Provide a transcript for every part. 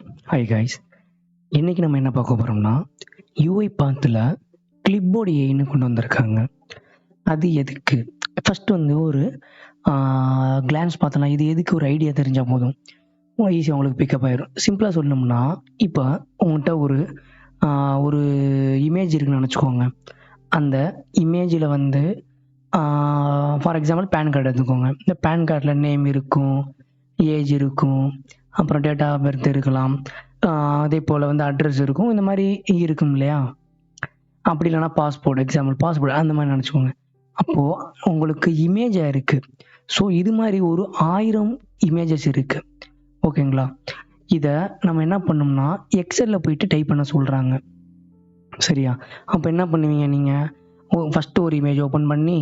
Hi guys, இன்றைக்கி நம்ம என்ன பார்க்க போகிறோம்னா UiPathல கிளிப்போர்டு ஏஐன்னு கொண்டு வந்திருக்காங்க. அது எதுக்கு? ஃபஸ்ட்டு வந்து ஒரு கிளான்ஸ் பார்த்தலாம். இது எதுக்கு ஒரு ஐடியா தெரிஞ்சால் போதும், ஈஸியாக உங்களுக்கு பிக்கப் ஆயிரும். சிம்பிளாக சொல்லணும்னா, இப்போ உங்கள்கிட்ட ஒரு இமேஜ் இருக்குன்னு நினச்சிக்கோங்க. அந்த இமேஜில் வந்து ஃபார் எக்ஸாம்பிள் பேன் கார்டு எடுத்துக்கோங்க. இந்த பேன் கார்டில் நேம் இருக்கும், ஏஜ் இருக்கும், அப்புறம் டேட் ஆஃப் பர்த் இருக்கலாம், அதே போல் வந்து அட்ரஸ் இருக்கும், இந்த மாதிரி இருக்கும் இல்லையா? அப்படி இல்லைனா பாஸ்போர்ட், பாஸ்போர்ட் அந்த மாதிரி நினச்சிக்கோங்க. அப்போது உங்களுக்கு இமேஜாக இருக்குது. ஸோ இது மாதிரி ஒரு 1000 இமேஜஸ் இருக்குது, ஓகேங்களா? இதை நம்ம என்ன பண்ணோம்னா எக்ஸலில் போயிட்டு டைப் பண்ண சொல்கிறாங்க, சரியா? அப்போ என்ன பண்ணுவீங்க நீங்கள்? ஃபஸ்ட்டு ஒரு இமேஜ் ஓப்பன் பண்ணி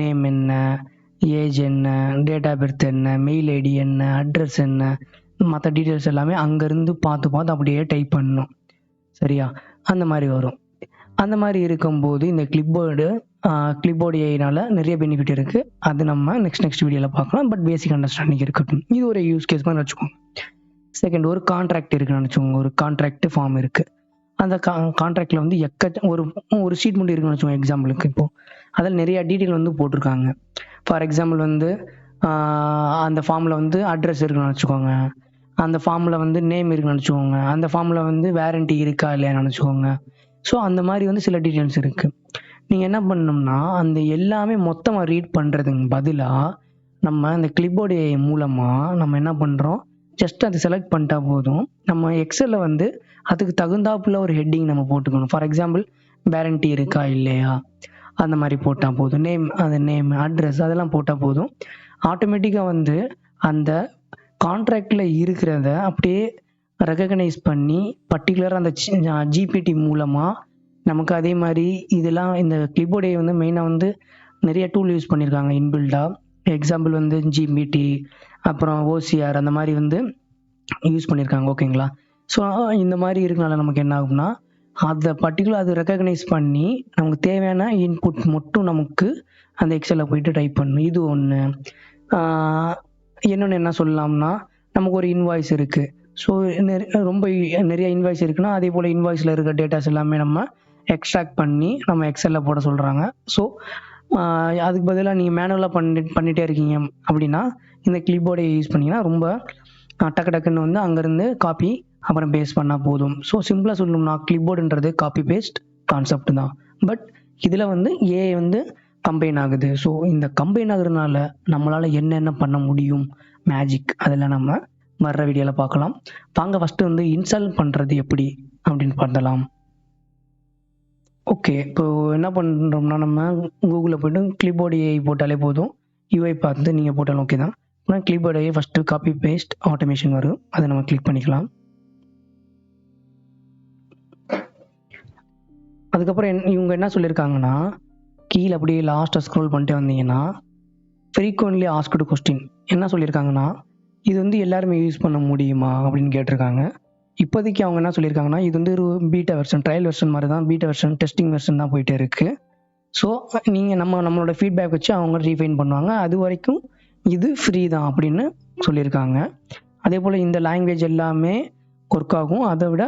நேம் என்ன, ஏஜ் என்ன, டேட் ஆஃப் பர்த் என்ன, மெயில் ஐடி என்ன, அட்ரஸ் என்ன, மற்ற டீட்டெயில்ஸ் எல்லாமே அங்கேருந்து பார்த்து அப்படியே டைப் பண்ணணும், சரியா? அந்த மாதிரி வரும். அந்த மாதிரி இருக்கும்போது இந்த கிளிப்போர்டு ஏஐனால நிறைய பெனிஃபிட் இருக்குது. அது நம்ம நெக்ஸ்ட் வீடியோவில் பார்க்கலாம். பட் பேசிக் அண்டர்ஸ்டாண்டிங் இருக்கட்டும். இது ஒரு யூஸ் கேஸ் மாதிரி வச்சுக்கோங்க. செகண்ட், ஒரு கான்ட்ராக்ட் இருக்குன்னு நினச்சிக்கோங்க. ஒரு கான்ட்ராக்ட் ஃபார்ம் இருக்குது. அந்த கான்ட்ராக்டில் வந்து ஒரு ஷீட் மட்டும் இருக்குன்னு வச்சுக்கோங்க எக்ஸாம்பிளுக்கு. இப்போது அதில் நிறையா டீட்டெயில் வந்து போட்டிருக்காங்க. ஃபார் எக்ஸாம்பிள் வந்து அந்த ஃபார்மில் வந்து அட்ரஸ் இருக்குன்னு நினச்சிக்கோங்க, அந்த ஃபார்மில் வந்து நேம் இருக்குன்னு நினச்சிக்கோங்க, அந்த ஃபார்மில் வந்து வேரண்டி இருக்கா இல்லையான்னு நினச்சிக்கோங்க. ஸோ அந்த மாதிரி வந்து சில டீட்டெயில்ஸ் இருக்குது. நீங்கள் என்ன பண்ணணும்னா அந்த எல்லாமே மொத்தமாக ரீட் பண்ணுறதுக்கு பதிலாக நம்ம இந்த கிளிப்போர்டு ஏஐ மூலமாக நம்ம என்ன பண்ணுறோம், ஜஸ்ட் அதை செலக்ட் பண்ணிட்டா போதும். நம்ம எக்ஸலில் வந்து அதுக்கு தகுந்தாப்புல ஒரு ஹெட்டிங் நம்ம போட்டுக்கணும். ஃபார் எக்ஸாம்பிள் வேரண்டி இருக்கா இல்லையா அந்த மாதிரி போட்டால் போதும். நேம் அட்ரஸ் அதெல்லாம் போட்டால் போதும். ஆட்டோமேட்டிக்காக வந்து அந்த கான்ட்ராக்டில் இருக்கிறத அப்படியே ரெகக்னைஸ் பண்ணி பர்டிகுலராக அந்த ஜிபிடி மூலமாக நமக்கு அதே மாதிரி இதெல்லாம் இந்த கிளிப்போர்டை வந்து மெயினாக வந்து நிறைய டூல் யூஸ் பண்ணியிருக்காங்க இன்பில்டாக. எக்ஸாம்பிள் வந்து ஜிபிடி, அப்புறம் ஓசிஆர் அந்த மாதிரி வந்து யூஸ் பண்ணியிருக்காங்க, ஓகேங்களா? ஸோ இந்த மாதிரி இருக்கனால நமக்கு என்ன ஆகும்னா அதை பர்டிகுலர் அது ரெக்கக்னைஸ் பண்ணி நமக்கு தேவையான இன்புட் மட்டும் நமக்கு அந்த எக்ஸலில் போயிட்டு டைப் பண்ணணும். இது ஒன்று. இன்னொன்று என்ன சொல்லலாம்னா, நமக்கு ஒரு இன்வாய்ஸ் இருக்குது. ஸோ ரொம்ப நிறைய இன்வாய்ஸ் இருக்குன்னா அதே போல் இன்வாய்ஸில் இருக்க டேட்டாஸ் எல்லாமே நம்ம எக்ஸ்ட்ராக்ட் பண்ணி நம்ம எக்ஸலில் போட சொல்கிறாங்க. ஸோ அதுக்கு பதிலாக நீங்கள் மேனுவலாக பண்ணிகிட்டே இருக்கீங்க அப்படின்னா இந்த கிளிப்போர்டை யூஸ் பண்ணிங்கன்னா ரொம்ப டக்குன்னு வந்து அங்கேருந்து காப்பி அப்புறம் பேஸ்ட் பண்ணால் போதும். ஸோ சிம்பிளாக சொல்லணும்னா கிளிப்போர்டுன்றது காப்பி பேஸ்ட் கான்செப்ட் தான். பட் இதில் வந்து ஏஐ வந்து கம்பைன் ஆகுது. ஸோ இந்த கம்பைன் ஆகுறதுனால நம்மளால் என்னென்ன பண்ண முடியும் மேஜிக், அதெல்லாம் நம்ம வர்ற வீடியோவில் பார்க்கலாம். வாங்க ஃபஸ்ட்டு வந்து இன்ஸ்டால் பண்ணுறது எப்படி அப்படின்னு பார்த்தலாம். ஓகே, இப்போது என்ன பண்ணுறோம்னா நம்ம கூகுளில் போய்ட்டு கிளிப்போர்டு ஏஐ போட்டாலே போதும். UiPath நீங்கள் போட்டாலும் ஓகே தான். ஆனால் clipboard AI first copy paste automation வரும், அதை நம்ம கிளிக் பண்ணிக்கலாம். அதுக்கப்புறம் இவங்க என்ன சொல்லியிருக்காங்கன்னா, கீழே அப்படியே லாஸ்ட்டாக ஸ்க்ரோல் பண்ணிட்டு வந்தீங்கன்னா ஃப்ரீக்வென்ட்லி ஆஸ்க்டு கொஸ்டின் என்ன சொல்லியிருக்காங்கன்னா, இது வந்து எல்லாருமே யூஸ் பண்ண முடியுமா அப்படின்னு கேட்டிருக்காங்க. இப்போதைக்கு அவங்க என்ன சொல்லியிருக்காங்கன்னா, இது வந்து ஒரு பீட்டா வெர்ஷன், ட்ரையல் வெர்ஷன் மாதிரி தான், பீட்டா வெர்ஷன், டெஸ்டிங் வெர்ஷன் தான் போயிட்டே இருக்குது. ஸோ நீங்கள் நம்மளோட ஃபீட்பேக் வச்சு அவங்க ரீஃபைன் பண்ணுவாங்க. அது வரைக்கும் இது ஃப்ரீ தான் அப்படின்னு சொல்லியிருக்காங்க. அதே போல் இந்த லாங்குவேஜ் எல்லாமே ஒர்க் ஆகும், அதை விட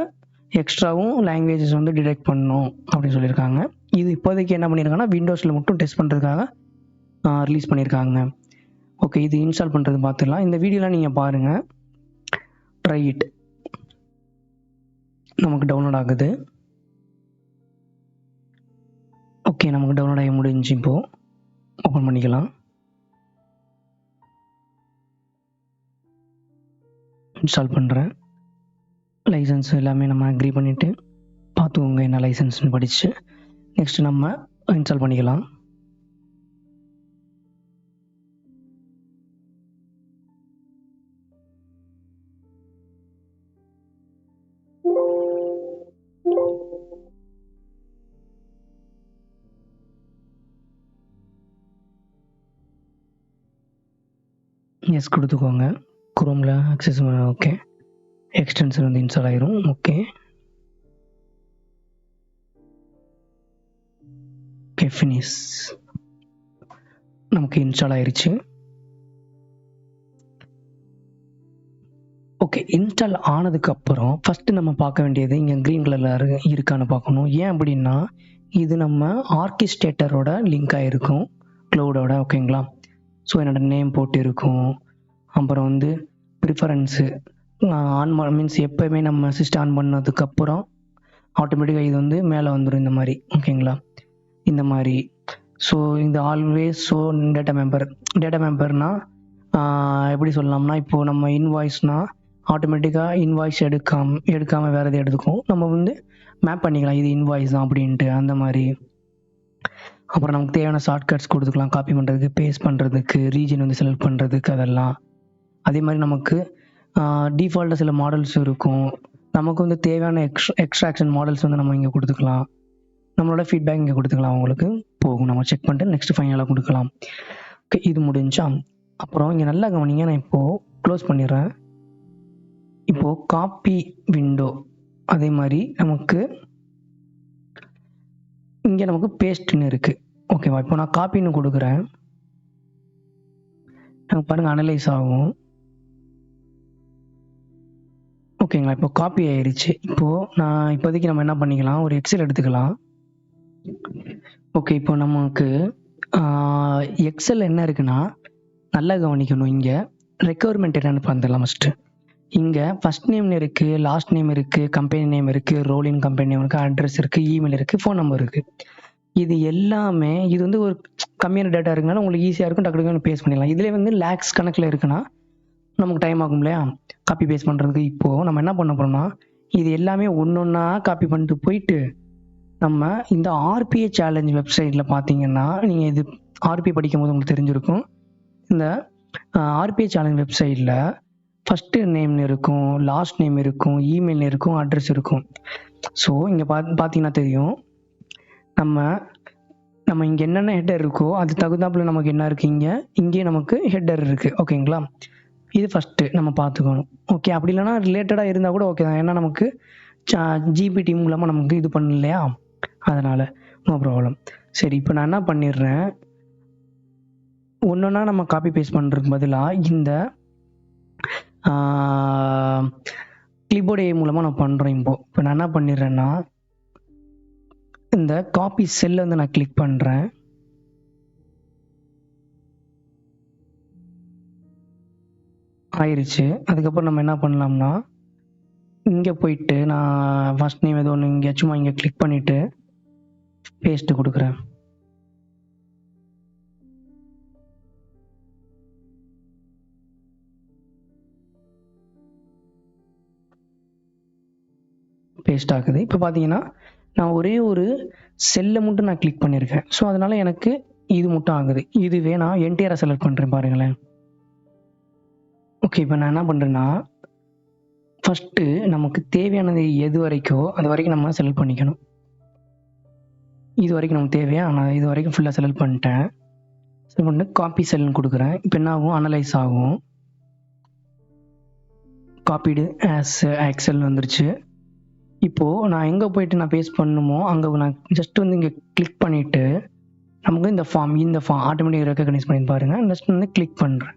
எக்ஸ்ட்ராவும் லாங்குவேஜஸ் வந்து டிடெக்ட் பண்ணணும் அப்படின்னு சொல்லியிருக்காங்க. இது இப்போதைக்கு என்ன பண்ணியிருக்காங்கன்னா விண்டோஸில் மட்டும் டெஸ்ட் பண்ணுறதுக்காக ரிலீஸ் பண்ணியிருக்காங்க. ஓகே, இது இன்ஸ்டால் பண்ணுறது பார்த்துடலாம். இந்த வீடியோலாம் நீங்கள் பாருங்கள், ட்ரை இட். நமக்கு டவுன்லோட் ஆகுது. ஓகே, நமக்கு டவுன்லோட் ஆகி முடிஞ்சு. இப்போது ஓப்பன் பண்ணிக்கலாம். இன்ஸ்டால் பண்ணுறேன். லைசன்ஸ் எல்லாமே நம்ம அக்ரி பண்ணிவிட்டு பார்த்துக்கோங்க என்ன லைசன்ஸ்னு படித்து நெக்ஸ்ட் நம்ம இன்ஸ்டால் பண்ணிக்கலாம். எஸ் கொடுத்துக்கோங்க. குரோமில் அக்சஸ் ஓகே, எக்ஸ்டென்ஷன் வந்து இன்ஸ்டால் ஆயிரும். Okay finish. நமக்கு இன்ஸ்டால் ஆயிருச்சு. ஓகே, இன்ஸ்டால் ஆனதுக்கப்புறம் ஃபஸ்ட்டு நம்ம பார்க்க வேண்டியது இங்கே க்ரீன் கலரில் இருக்கான்னு பார்க்கணும். ஏன் அப்படின்னா இது நம்ம ஆர்கிஸ்ட்ரேட்டரோட லிங்க் ஆகிருக்கும் க்ளவுடோட. ஓகேங்களா? ஸோ என்னோடய நேம் போட்டு இருக்கும். அப்புறம் வந்து ப்ரிஃபரன்ஸு ஆன் மீன்ஸ் எப்போயுமே நம்ம சிஸ்டம் ஆன் பண்ணதுக்கப்புறம் ஆட்டோமேட்டிக்காக இது வந்து மேலே வந்துடும் இந்த மாதிரி. ஓகேங்களா? இந்த மாதிரி. ஸோ இந்த ஆல்வேஸ் ஸோ டேட்டா மெம்பர்னால் எப்படி சொல்லலாம்னா, இப்போது நம்ம இன்வாய்ஸ்னால் ஆட்டோமேட்டிக்காக இன்வாய்ஸ் எடுக்காமல் வேறு எது எடுத்துக்கும். நம்ம வந்து மேப் பண்ணிக்கலாம் இது இன்வாய்ஸ் தான் அப்படின்ட்டு அந்த மாதிரி. அப்புறம் நமக்கு தேவையான ஷார்ட்கட்ஸ் கொடுத்துக்கலாம், காப்பி பண்ணுறதுக்கு, பேஸ்ட் பண்ணுறதுக்கு, ரீஜன் வந்து செலக்ட் பண்ணுறதுக்கு அதெல்லாம். அதே மாதிரி நமக்கு டிஃபால்ட்டாக சில மாடல்ஸ் இருக்கும். நமக்கு வந்து தேவையான எக்ஸ்ட்ராக்ஷன் மாடல்ஸ் வந்து நம்ம இங்கே கொடுத்துக்கலாம். நம்மளோட ஃபீட்பேக் இங்கே கொடுத்துக்கலாம். அவங்களுக்கு போகும், நம்ம செக் பண்ணிட்டு நெக்ஸ்ட் ஃபைனலாக கொடுக்கலாம். ஓகே, இது முடிஞ்சா அப்புறம் இங்கே நல்லா கவனிங்க. நான் இப்போது க்ளோஸ் பண்ணிடுறேன். இப்போது காப்பி விண்டோ அதே மாதிரி நமக்கு இங்கே நமக்கு பேஸ்ட்னு இருக்குது. ஓகேவா? இப்போ நான் காப்பின்னு கொடுக்குறேன். நமக்கு பாருங்கள் அனலைஸ் ஆகும். ஓகேங்களா? இப்போ காப்பி ஆயிடுச்சு. இப்போது நான் இப்போதைக்கு நம்ம என்ன பண்ணிக்கலாம், ஒரு எக்ஸல் எடுத்துக்கலாம். ஓகே, இப்போ நமக்கு எக்ஸல் என்ன இருக்குன்னா நல்லா கவனிக்கணும். இங்கே ரெக்குவயர்மெண்ட் என்னென்னு பார்த்துடலாம். ஃபஸ்ட்டு இங்கே ஃபஸ்ட் நேம்னு இருக்குது, லாஸ்ட் நேம் இருக்குது, கம்பெனி நேம் இருக்குது, ரோலின் கம்பெனி நேம் இருக்குது, அட்ரஸ் இருக்குது, இமெயில் இருக்குது, ஃபோன் நம்பர் இருக்குது. இது எல்லாமே இது வந்து ஒரு கம்மியான டேட்டா இருக்குனால உங்களுக்கு ஈஸியாக இருக்கும், டக்கு டக்குன்னு பேஸ்ட் பண்ணிடலாம். இதிலே வந்து லேக்ஸ் கணக்கில் இருக்குன்னா நமக்கு டைம் ஆகும் இல்லையா காப்பி பேஸ்ட் பண்ணுறதுக்கு. இப்போது நம்ம என்ன பண்ண போகிறோம்னா இது எல்லாமே ஒன்று ஒன்றா காப்பி பண்ணிட்டு போயிட்டு நம்ம இந்த ஆர்பிஐ சேலஞ்ச் வெப்சைட்டில் பார்த்தீங்கன்னா, நீங்கள் இது ஆர்பிஐ படிக்கும் போது உங்களுக்கு தெரிஞ்சிருக்கும். இந்த ஆர்பிஐ சேலஞ்ச் வெப்சைட்டில் ஃபஸ்ட்டு நேம்னு இருக்கும், லாஸ்ட் நேம் இருக்கும், இமெயில் இருக்கும், அட்ரஸ் இருக்கும். ஸோ இங்கே பார்த்தீங்கன்னா தெரியும், நம்ம இங்கே என்னென்ன ஹெட்டர் இருக்கோ அது தகுந்தாப்புல நமக்கு என்ன இருக்குது, இங்கே நமக்கு ஹெட்டர் இருக்குது. ஓகேங்களா? இது ஃபஸ்ட்டு நம்ம பார்த்துக்கணும். ஓகே, அப்படி இல்லைனா ரிலேட்டடாக இருந்தால் கூட ஓகே தான். ஏன்னா நமக்கு ஜிபிடி மூலமாக நமக்கு இது பண்ணல இல்லையா, அதனால் நோ ப்ராப்ளம். சரி, இப்போ நான் என்ன பண்ணிடுறேன், ஒன்றுன்னா நம்ம காப்பி பேஸ்ட் பண்ணுறதுக்கு பதிலாக இந்த கிளிப்போர்ட் AI மூலமாக நான் பண்ணுறேன். இப்போ நான் என்ன பண்ணிடுறேன்னா இந்த காப்பி செல்லை வந்து நான் கிளிக் பண்ணுறேன். ஆயிடுச்சு. அதுக்கப்புறம் நம்ம என்ன பண்ணலாம்னா இங்கே போயிட்டு நான் ஃபஸ்ட் நேம் ஏதோ ஒன்று இங்கே சும்மா இங்கே கிளிக் பண்ணிவிட்டு பேஸ்ட்டு கொடுக்குறேன். பேஸ்ட் ஆகுது. இப்போ பார்த்தீங்கன்னா நான் ஒரே ஒரு செல்லை மட்டும் நான் கிளிக் பண்ணியிருக்கேன். ஸோ அதனால் எனக்கு இது மட்டும் ஆகுது. இதுவே நான் என்டையராக செலக்ட் பண்ணுறேன் பாருங்களேன். ஓகே, இப்போ நான் என்ன பண்ணுறேன்னா ஃபஸ்ட்டு நமக்கு தேவையானது எது வரைக்கோ அது வரைக்கும் நம்ம செலக்ட் பண்ணிக்கணும். இது வரைக்கும் நமக்கு தேவையா, நான் இது வரைக்கும் ஃபுல்லாக செலக்ட் பண்ணிட்டேன். செலக்ட் பண்ணிட்டு காப்பி செல்னு கொடுக்குறேன். இப்போ என்ன ஆகும், அனலைஸ் ஆகும். காப்பீடு ஆஸ் எக்ஸல் வந்துருச்சு. இப்போது நான் எங்கே போயிட்டு நான் பேஸ்ட் பண்ணணுமோ அங்கே நான் ஜஸ்ட் வந்து இங்கே கிளிக் பண்ணிவிட்டு நமக்கு இந்த ஃபார்ம் ஆட்டோமேட்டிக் ரெக்கக்னைஸ் பண்ணி பாருங்கள். ஜஸ்ட் வந்து கிளிக் பண்ணுறேன்.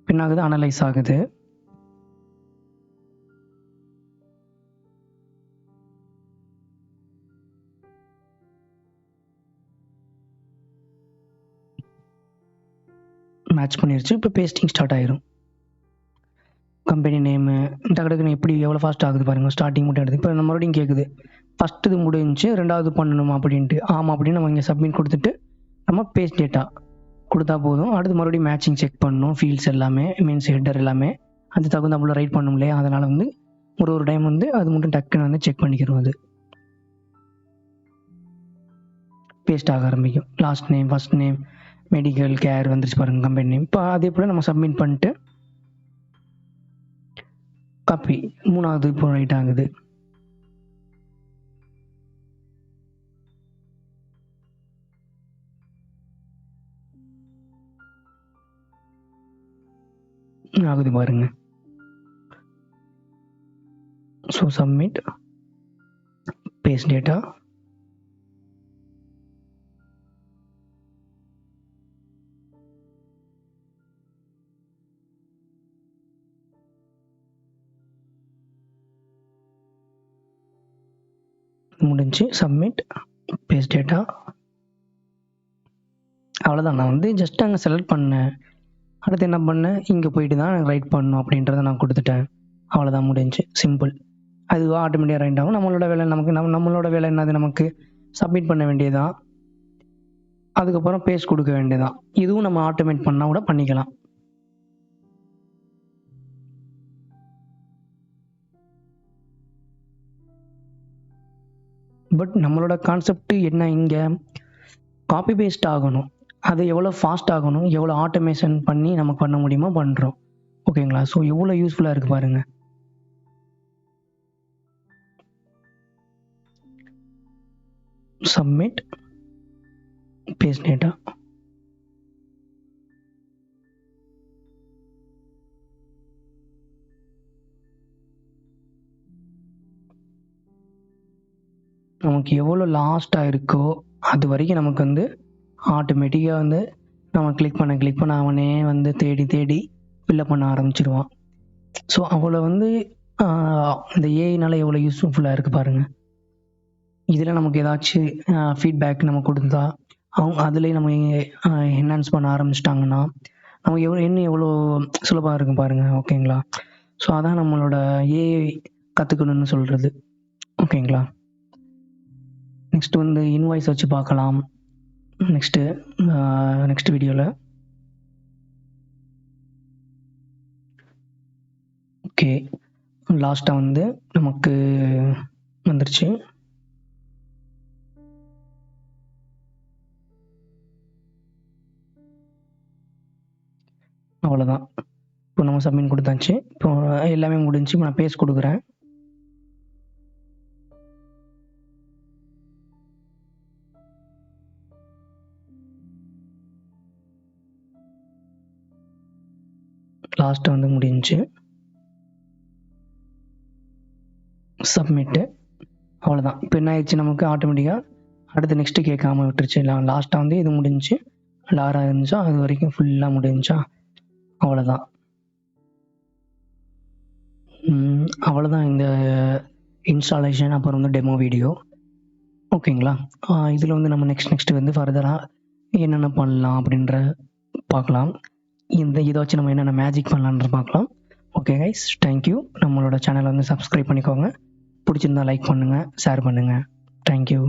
என்ன ஆகுது, அனலைஸ் ஆகுது. மேட்ச் பண்ணிருச்சு. இப்போ பேஸ்டிங் ஸ்டார்ட் ஆயிரும். கம்பெனி நேமு டக்குன்னு எப்படி எவ்வளோ ஃபாஸ்ட் ஆகுது பாருங்கள். ஸ்டார்டிங் மட்டும் எடுத்து இப்போ நம்ம மறுபடியும் கேட்குது, ஃபஸ்ட்டு இது முடிஞ்சு ரெண்டாவது பண்ணணுமா அப்படின்ட்டு. ஆமாம் அப்படின்னு நம்ம இங்கே சப்மிட் கொடுத்துட்டு நம்ம பேஸ்ட் டேட்டா கொடுத்தா போதும். அடுத்து மறுபடியும் மேட்சிங் செக் பண்ணணும். ஃபீல்ட்ஸ் எல்லாமே மீன்ஸ் ஹெட்டர் எல்லாமே அது தகுந்தாப்புல ரைட் பண்ணணும் இல்லையா, அதனால் வந்து ஒரு டைம் வந்து அது மட்டும் டக்குன்னு வந்து செக் பண்ணிக்கிறோம். அது பேஸ்ட் ஆக ஆரம்பிக்கும். Last name, first name, medical care வந்துருச்சு பாருங்கள் கம்பெனி நேம். இப்போ அதே போல் நம்ம சப்மிட் பண்ணிட்டு காப்பி மூணாவது இப்போ ரைட் ஆகுது. ஆகுது பாருங்க. So submit paste data. முடிஞ்சு சப்மிட் பேஸ்ட் டேட்டா. அவ்வளோதான். நான் வந்து ஜஸ்ட் அங்கே செலக்ட் பண்ணேன். அடுத்து என்ன பண்ணேன், இங்கே போயிட்டு தான் ரைட் பண்ணணும் அப்படின்றத நான் கொடுத்துட்டேன். அவ்வளோதான், முடிஞ்சு. சிம்பிள். அதுவாக ஆட்டோமேட்டிக்காக ரைட் ஆகும். நம்மளோட வேலை நமக்கு நம்மளோட வேலை என்னது, நமக்கு சப்மிட் பண்ண வேண்டியதுதான். அதுக்கப்புறம் பேஸ்ட் கொடுக்க வேண்டியதுதான். இதுவும் நம்ம ஆட்டோமேட் பண்ணால் கூட பண்ணிக்கலாம். பட் நம்மளோட கான்செப்ட் என்ன, இங்கே காப்பி பேஸ்ட் ஆகணும். அது எவ்வளோ ஃபாஸ்ட் ஆகணும், எவ்வளோ ஆட்டோமேஷன் பண்ணி நமக்கு பண்ண முடியுமோ பண்ணுறோம். ஓகேங்களா? ஸோ எவ்வளோ யூஸ்ஃபுல்லாக இருக்குது பாருங்கள். Submit paste data. நமக்கு எவ்வளோ லாஸ்ட்டாக இருக்கோ அது வரைக்கும் நமக்கு வந்து ஆட்டோமேட்டிக்காக வந்து நம்ம கிளிக் பண்ண அவனே வந்து தேடி தேடி ஃபில்லப் பண்ண ஆரம்பிச்சிடுவான். ஸோ அவ்வளோ வந்து இந்த ஏஐனால எவ்வளோ யூஸ்ஃபுல்லாக இருக்குது பாருங்கள். இதில் நமக்கு ஏதாச்சும் ஃபீட்பேக் நம்ம கொடுத்தா அவங்க அதுலேயே நம்ம என்ஹான்ஸ் பண்ண ஆரம்பிச்சிட்டாங்கன்னா நமக்கு எவ்வளோ சுலபமாக இருக்கும் பாருங்கள். ஓகேங்களா? ஸோ அதான் நம்மளோட ஏஐ கற்றுக்கணும்னு சொல்கிறது. ஓகேங்களா? நெக்ஸ்ட் வந்து இன்வாய்ஸ் வச்சு பார்க்கலாம் நெக்ஸ்ட் வீடியோவில். ஓகே, லாஸ்ட்டாக வந்து நமக்கு வந்துருச்சு. அவ்வளோதான். இப்போ நம்ம சப்மிட் கொடுத்தாச்சு. இப்போ எல்லாமே முடிஞ்சு. நான் பேஸ்ட் கொடுக்குறேன். லாஸ்ட்டு வந்து முடிஞ்சு சப்மிட்டு. அவ்வளோதான். இப்போ என்ன ஆயிடுச்சு, நமக்கு ஆட்டோமேட்டிக்காக அடுத்து நெக்ஸ்ட்டு கேட்காம விட்டுருச்சு. லாஸ்ட்டாக வந்து இது முடிஞ்சு லாராக இருந்துச்சா அது வரைக்கும் ஃபுல்லாக முடிஞ்சா. அவ்வளோதான். அவ்வளோதான் இந்த இன்ஸ்டாலேஷன், அப்புறம் வந்து டெமோ வீடியோ. ஓகேங்களா? இதில் வந்து நம்ம நெக்ஸ்ட் வந்து ஃபர்தராக என்னென்ன பண்ணலாம் அப்படின்ற பார்க்கலாம். இதை வச்சு நம்ம என்னென்ன மேஜிக் பண்ணலான்ற பார்க்கலாம். Okay guys, thank you. நம்மளோட சேனலை வந்து சப்ஸ்கிரைப் பண்ணிக்கோங்க. பிடிச்சிருந்தா லைக் பண்ணுங்கள், ஷேர் பண்ணுங்கள். தேங்க்யூ.